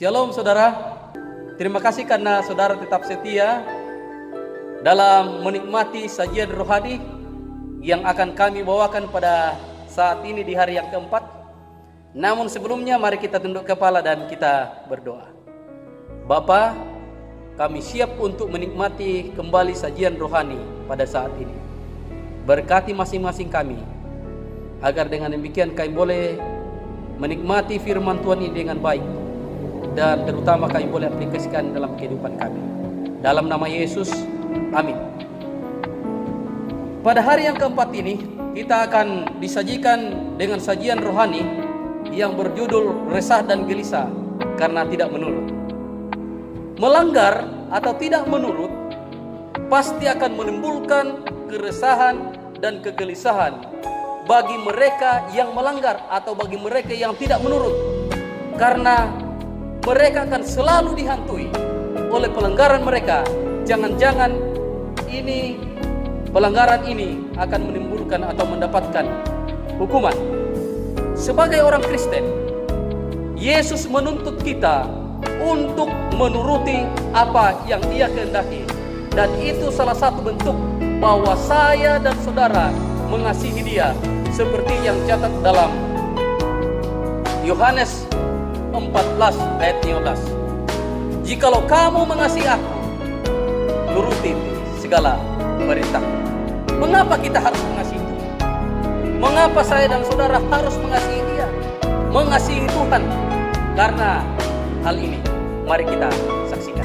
Shalom saudara, terima kasih karena saudara tetap setia dalam menikmati sajian rohani yang akan kami bawakan pada saat ini di hari yang keempat. Namun sebelumnya mari kita tunduk kepala dan kita berdoa. Bapa, kami siap untuk menikmati kembali sajian rohani pada saat ini. Berkati masing-masing kami, agar dengan demikian kami boleh menikmati firman Tuhan ini dengan baik, dan terutama kami boleh aplikasikan dalam kehidupan kami. Dalam nama Yesus, amin. Pada hari yang keempat ini, kita akan disajikan dengan sajian rohani yang berjudul resah dan gelisah karena tidak menurut. Melanggar atau tidak menurut pasti akan menimbulkan keresahan dan kegelisahan bagi mereka yang melanggar atau bagi mereka yang tidak menurut, karena mereka akan selalu dihantui oleh pelanggaran mereka. Jangan-jangan ini pelanggaran ini akan menimbulkan atau mendapatkan hukuman. Sebagai orang Kristen, Yesus menuntut kita untuk menuruti apa yang Dia kehendaki, dan itu salah satu bentuk bahwa saya dan saudara mengasihi Dia, seperti yang catat dalam Yohanes 14 ayat 15. Jikalau kamu mengasihi aku, turuti segala perintah. Mengapa kita harus mengasihi Tuhan? Mengapa saya dan saudara harus mengasihi Dia? Mengasihi Tuhan. Karena hal ini mari kita saksikan.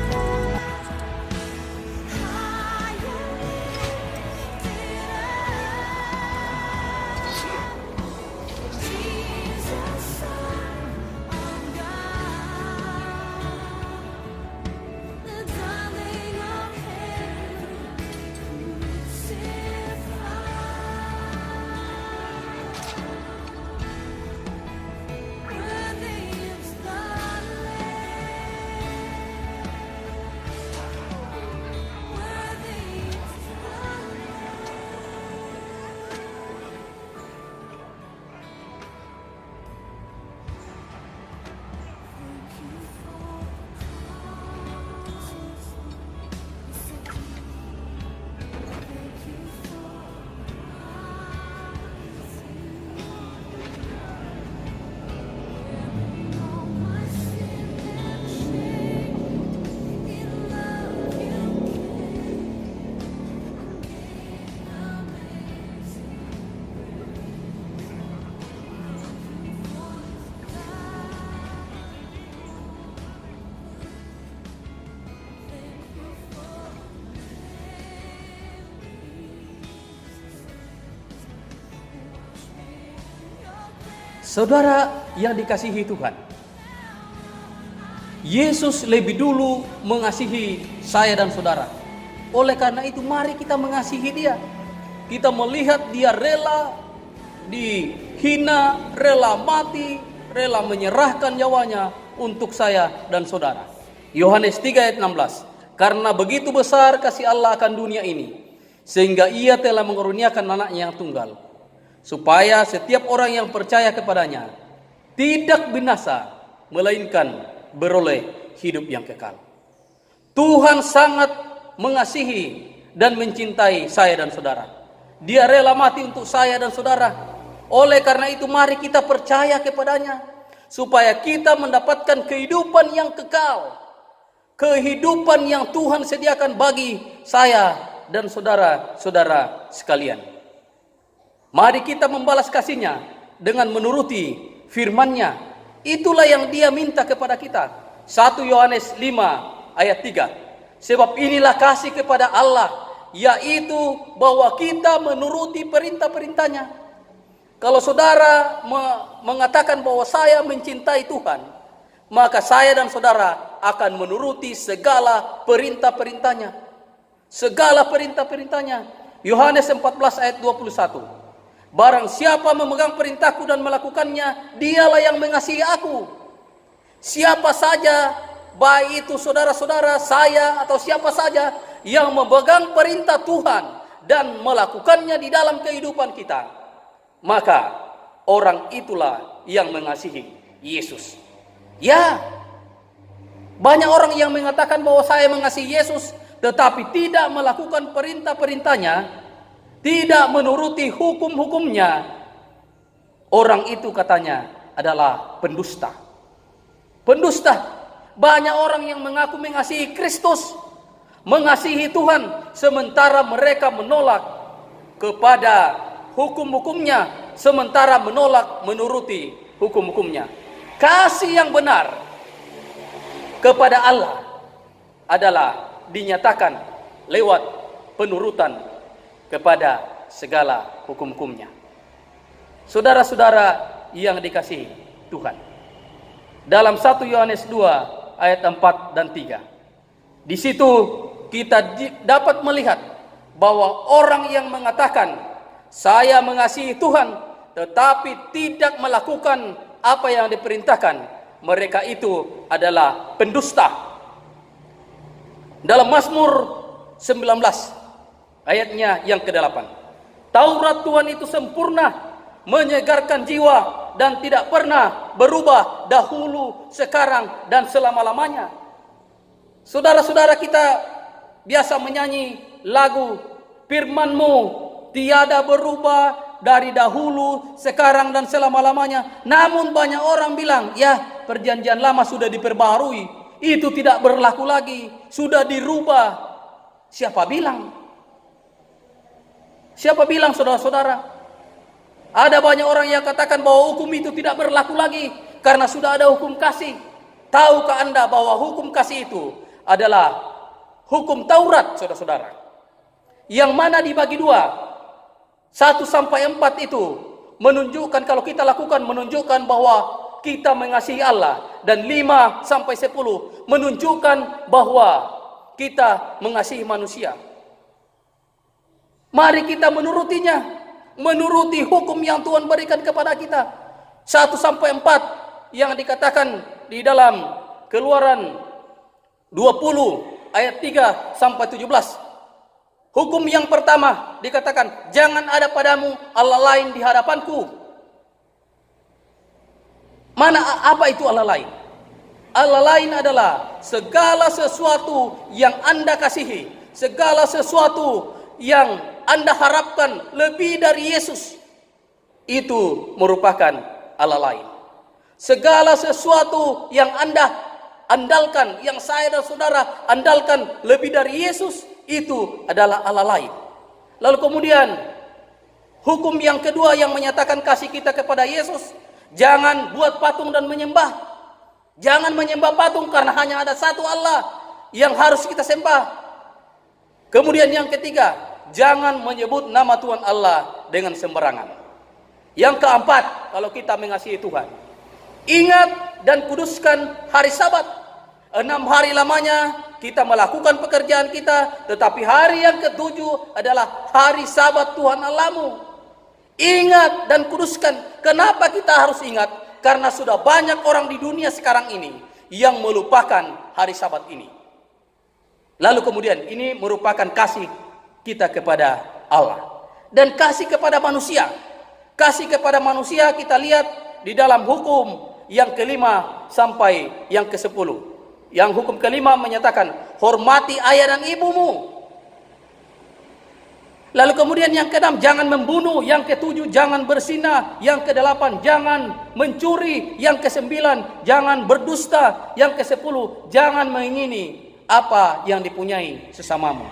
Saudara yang dikasihi Tuhan, Yesus lebih dulu mengasihi saya dan saudara. Oleh karena itu mari kita mengasihi Dia. Kita melihat Dia rela dihina, rela mati, rela menyerahkan nyawanya untuk saya dan saudara. Yohanes 3 ayat 16. Karena begitu besar kasih Allah akan dunia ini, sehingga Ia telah mengaruniakan anaknya yang tunggal, supaya setiap orang yang percaya kepadanya tidak binasa, melainkan beroleh hidup yang kekal. Tuhan sangat mengasihi dan mencintai saya dan saudara. Dia rela mati untuk saya dan saudara. Oleh karena itu mari kita percaya kepadanya, supaya kita mendapatkan kehidupan yang kekal, kehidupan yang Tuhan sediakan bagi saya dan saudara-saudara sekalian. Mari kita membalas kasih-Nya dengan menuruti firman-Nya. Itulah yang Dia minta kepada kita. 1 Yohanes 5 ayat 3. Sebab inilah kasih kepada Allah, yaitu bahwa kita menuruti perintah-perintah-Nya. Kalau saudara mengatakan bahwa saya mencintai Tuhan, maka saya dan saudara akan menuruti segala perintah-perintah-Nya. Segala perintah-perintah-Nya. Yohanes 14 ayat 21. Barang siapa memegang perintahku dan melakukannya, dialah yang mengasihi aku. Siapa saja, baik itu saudara-saudara, saya atau siapa saja yang memegang perintah Tuhan dan melakukannya di dalam kehidupan kita, maka orang itulah yang mengasihi Yesus. Ya, Banyak orang yang mengatakan bahwa saya mengasihi Yesus, tetapi tidak melakukan perintah-perintahnya, tidak menuruti hukum-hukumnya. Orang itu katanya adalah pendusta. Pendusta. Banyak orang yang mengaku mengasihi Kristus, mengasihi Tuhan, sementara mereka menolak kepada hukum-hukumnya, sementara menolak menuruti hukum-hukumnya. Kasih yang benar kepada Allah adalah dinyatakan lewat penurutan kepada segala hukum-hukumnya. Saudara-saudara yang dikasihi Tuhan, dalam 1 Yohanes 2 ayat 4 dan 3, di situ kita dapat melihat bahwa orang yang mengatakan saya mengasihi Tuhan tetapi tidak melakukan apa yang diperintahkan, mereka itu adalah pendusta. Dalam Mazmur 19 ayatnya yang ke-8, Taurat Tuhan itu sempurna, menyegarkan jiwa, dan tidak pernah berubah dahulu, sekarang, dan selama-lamanya. Saudara-saudara, kita biasa menyanyi lagu Firman-Mu tiada berubah dari dahulu, sekarang, dan selama-lamanya. Namun banyak orang bilang, ya, perjanjian lama sudah diperbarui, itu tidak berlaku lagi, sudah dirubah. Siapa bilang? Siapa bilang, saudara-saudara? Ada banyak orang yang katakan bahwa hukum itu tidak berlaku lagi karena sudah ada hukum kasih. Tahukah Anda bahwa hukum kasih itu adalah hukum Taurat, saudara-saudara, yang mana dibagi dua. 1 sampai 4 itu menunjukkan, kalau kita lakukan, menunjukkan bahwa kita mengasihi Allah, dan 5 sampai 10 menunjukkan bahwa kita mengasihi manusia. Mari kita menurutinya, menuruti hukum yang Tuhan berikan kepada kita. 1 sampai 4 yang dikatakan di dalam Keluaran 20 ayat 3 sampai 17. Hukum yang pertama dikatakan, jangan ada padamu Allah lain di hadapanku. Apa itu Allah lain? Allah lain adalah segala sesuatu yang Anda kasihi, segala sesuatu yang Anda harapkan lebih dari Yesus, itu merupakan Allah lain. Segala sesuatu yang Anda andalkan, yang saya dan saudara andalkan lebih dari Yesus, itu adalah Allah lain. Lalu kemudian hukum yang kedua yang menyatakan kasih kita kepada Yesus, jangan buat patung dan menyembah. Jangan menyembah patung karena hanya ada satu Allah yang harus kita sembah. Kemudian yang ketiga, jangan menyebut nama Tuhan Allah dengan sembarangan. Yang keempat, kalau kita mengasihi Tuhan, ingat dan kuduskan hari Sabat. 6 hari lamanya kita melakukan pekerjaan kita, tetapi hari yang ke-7 adalah hari Sabat Tuhan Allahmu. Ingat dan kuduskan. Kenapa kita harus ingat? Karena sudah banyak orang di dunia sekarang ini yang melupakan hari Sabat ini. Lalu kemudian ini merupakan kasih kita kepada Allah dan kasih kepada manusia. Kasih kepada manusia kita lihat di dalam hukum yang kelima sampai yang ke-10. Yang hukum kelima menyatakan, hormati ayah dan ibumu. Lalu kemudian yang ke-6, jangan membunuh. Yang ke-7, jangan berzina. Yang ke-8, jangan mencuri. Yang ke-9, jangan berdusta. Yang ke-10, jangan mengingini apa yang dipunyai sesamamu.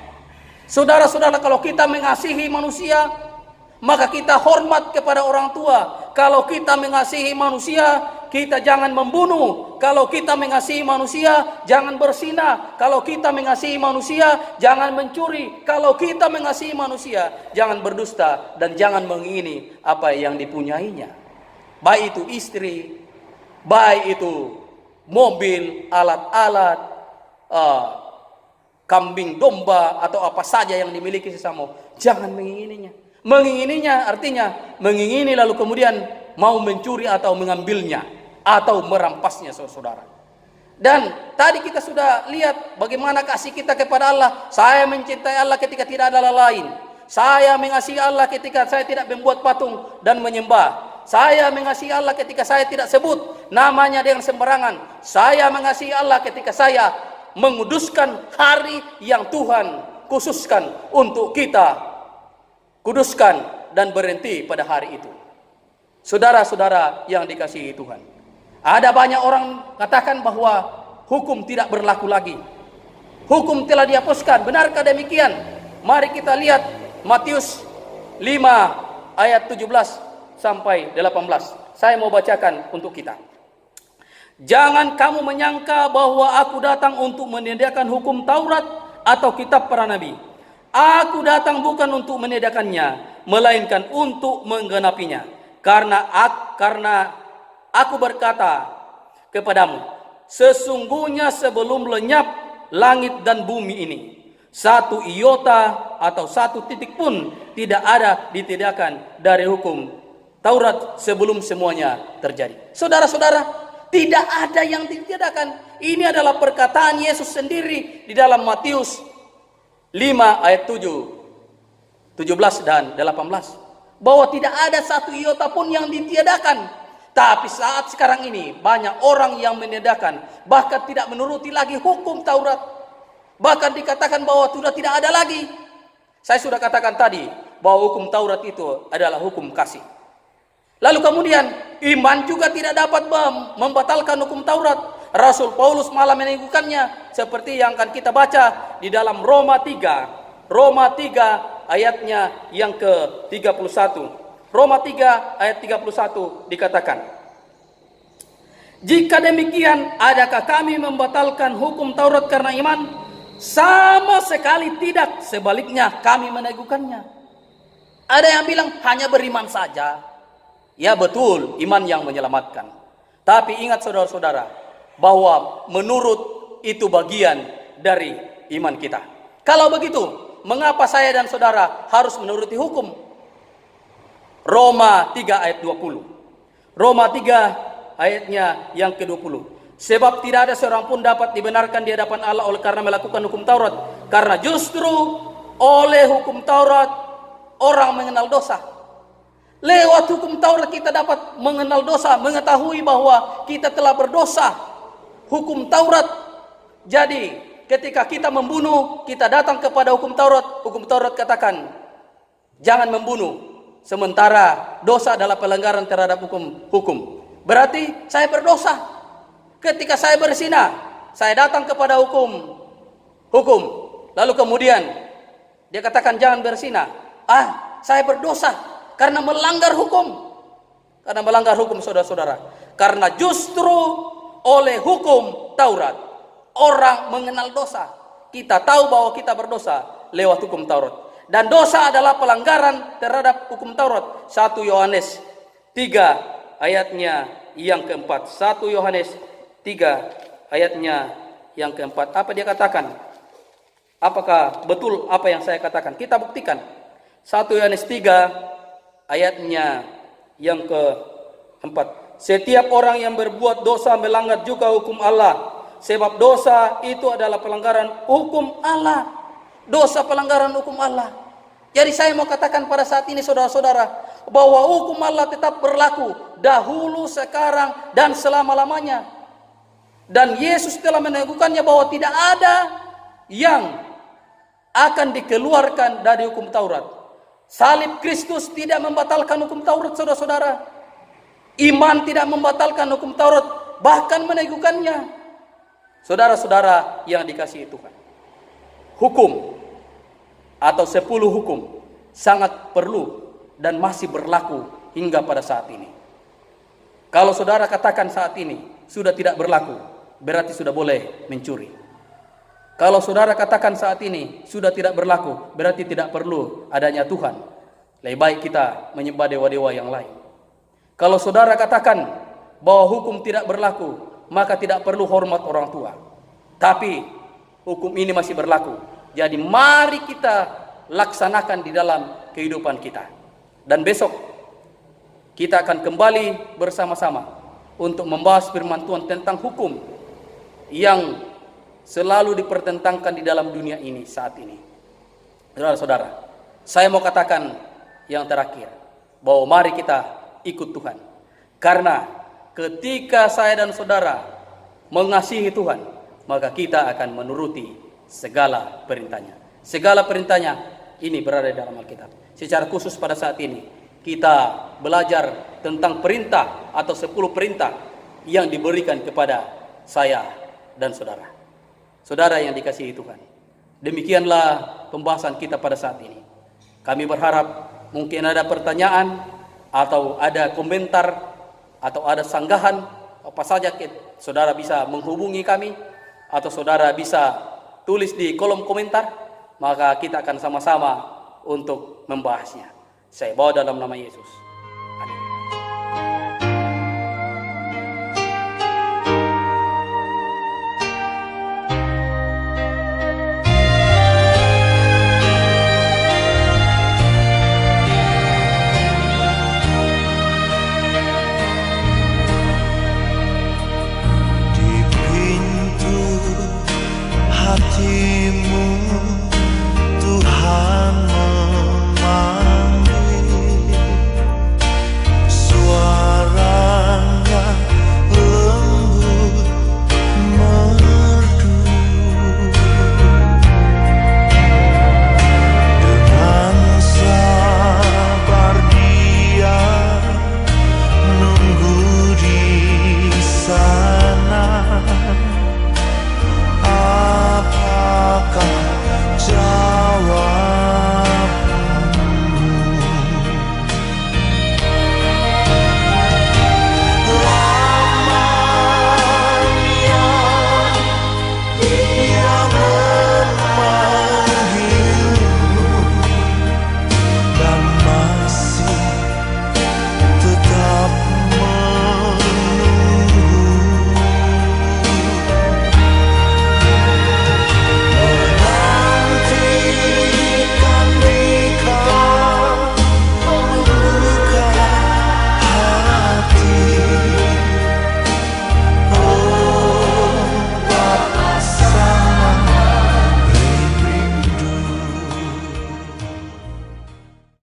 Saudara-saudara, kalau kita mengasihi manusia, maka kita hormat kepada orang tua. Kalau kita mengasihi manusia, kita jangan membunuh. Kalau kita mengasihi manusia, jangan berzina. Kalau kita mengasihi manusia, jangan mencuri. Kalau kita mengasihi manusia, jangan berdusta dan jangan mengingini apa yang dipunyainya. Baik itu istri, baik itu mobil, alat-alat, kambing domba, atau apa saja yang dimiliki sesama. Jangan mengingininya. Mengingininya artinya mengingini lalu kemudian mau mencuri atau mengambilnya atau merampasnya, saudara. Dan tadi kita sudah lihat bagaimana kasih kita kepada Allah. Saya mencintai Allah ketika tidak ada Allah lain. Saya mengasihi Allah ketika saya tidak membuat patung dan menyembah. Saya mengasihi Allah ketika saya tidak sebut namanya dengan sembarangan. Saya mengasihi Allah ketika saya menguduskan hari yang Tuhan khususkan untuk kita kuduskan dan berhenti pada hari itu. Saudara-saudara yang dikasihi Tuhan, ada banyak orang katakan bahwa hukum tidak berlaku lagi. Hukum telah dihapuskan. Benarkah demikian? Mari kita lihat Matius 5 ayat 17 sampai 18. Saya mau bacakan untuk kita. Jangan kamu menyangka bahwa aku datang untuk meniadakan hukum Taurat atau kitab para nabi. Aku datang bukan untuk meniadakannya, melainkan untuk menggenapinya. Karena aku berkata kepadamu, sesungguhnya sebelum lenyap langit dan bumi ini, satu iota atau satu titik pun tidak ada ditiadakan dari hukum Taurat sebelum semuanya terjadi. Saudara-saudara, tidak ada yang ditiadakan. Ini adalah perkataan Yesus sendiri di dalam Matius 5 ayat 7, 17 dan 18. Bahwa tidak ada satu iota pun yang ditiadakan. Tapi saat sekarang ini banyak orang yang meniadakan, bahkan tidak menuruti lagi hukum Taurat. Bahkan dikatakan bahwa sudah tidak ada lagi. Saya sudah katakan tadi bahwa hukum Taurat itu adalah hukum kasih. Lalu kemudian iman juga tidak dapat membatalkan hukum Taurat. Rasul Paulus malah meneguhkannya seperti yang akan kita baca di dalam Roma 3. Roma 3 ayatnya yang ke-31. Roma 3 ayat 31 dikatakan, jika demikian, adakah kami membatalkan hukum Taurat karena iman? Sama sekali tidak. Sebaliknya kami meneguhkannya. Ada yang bilang hanya beriman saja. Ya betul, iman yang menyelamatkan. Tapi ingat saudara-saudara, bahwa menurut itu bagian dari iman kita. Kalau begitu, mengapa saya dan saudara harus menuruti hukum? Roma 3 ayat 20. Roma 3 ayatnya yang ke-20. Sebab tidak ada seorang pun dapat dibenarkan di hadapan Allah oleh karena melakukan hukum Taurat. Karena justru oleh hukum Taurat orang mengenal dosa. Lewat hukum Taurat kita dapat mengenal dosa, mengetahui bahwa kita telah berdosa. Hukum Taurat. Jadi ketika kita membunuh, kita datang kepada hukum Taurat. Hukum Taurat katakan, jangan membunuh. Sementara dosa adalah pelanggaran terhadap hukum. Berarti saya berdosa. Ketika saya berzina, saya datang kepada hukum. Lalu kemudian dia katakan jangan berzina. Saya berdosa karena melanggar hukum. Karena melanggar hukum, saudara-saudara. Karena justru oleh hukum Taurat orang mengenal dosa. Kita tahu bahwa kita berdosa lewat hukum Taurat. Dan dosa adalah pelanggaran terhadap hukum Taurat. 1 Yohanes 3 ayatnya yang keempat. 1 Yohanes 3 ayatnya yang keempat. Apa dia katakan? Apakah betul apa yang saya katakan? Kita buktikan. 1 Yohanes 3 ayatnya yang keempat. Setiap orang yang berbuat dosa melanggar juga hukum Allah. Sebab dosa itu adalah pelanggaran hukum Allah. Dosa pelanggaran hukum Allah. Jadi saya mau katakan pada saat ini saudara-saudara, bahwa hukum Allah tetap berlaku dahulu, sekarang, dan selama-lamanya. Dan Yesus telah meneguhkannya bahwa tidak ada yang akan dikeluarkan dari hukum Taurat. Salib Kristus tidak membatalkan hukum Taurat, saudara-saudara. Iman tidak membatalkan hukum Taurat, bahkan meneguhkannya. Saudara-saudara yang dikasihi Tuhan, hukum atau 10 hukum sangat perlu dan masih berlaku hingga pada saat ini. Kalau saudara katakan saat ini sudah tidak berlaku, berarti sudah boleh mencuri. Kalau saudara katakan saat ini sudah tidak berlaku, berarti tidak perlu adanya Tuhan. Lebih baik kita menyembah dewa-dewa yang lain. Kalau saudara katakan bahwa hukum tidak berlaku, maka tidak perlu hormat orang tua. Tapi hukum ini masih berlaku. Jadi mari kita laksanakan di dalam kehidupan kita. Dan besok kita akan kembali bersama-sama untuk membahas firman Tuhan tentang hukum yang selalu dipertentangkan di dalam dunia ini saat ini. Saudara-saudara, saya mau katakan yang terakhir, bahwa mari kita ikut Tuhan. Karena ketika saya dan saudara mengasihi Tuhan, maka kita akan menuruti segala perintahnya. Segala perintahnya ini berada dalam Alkitab. Secara khusus pada saat ini kita belajar tentang perintah atau 10 perintah yang diberikan kepada saya dan saudara. Saudara yang dikasihi Tuhan, demikianlah pembahasan kita pada saat ini. Kami berharap mungkin ada pertanyaan atau ada komentar atau ada sanggahan apa saja, saudara bisa menghubungi kami atau saudara bisa tulis di kolom komentar, maka kita akan sama-sama untuk membahasnya. Saya bawa dalam nama Yesus.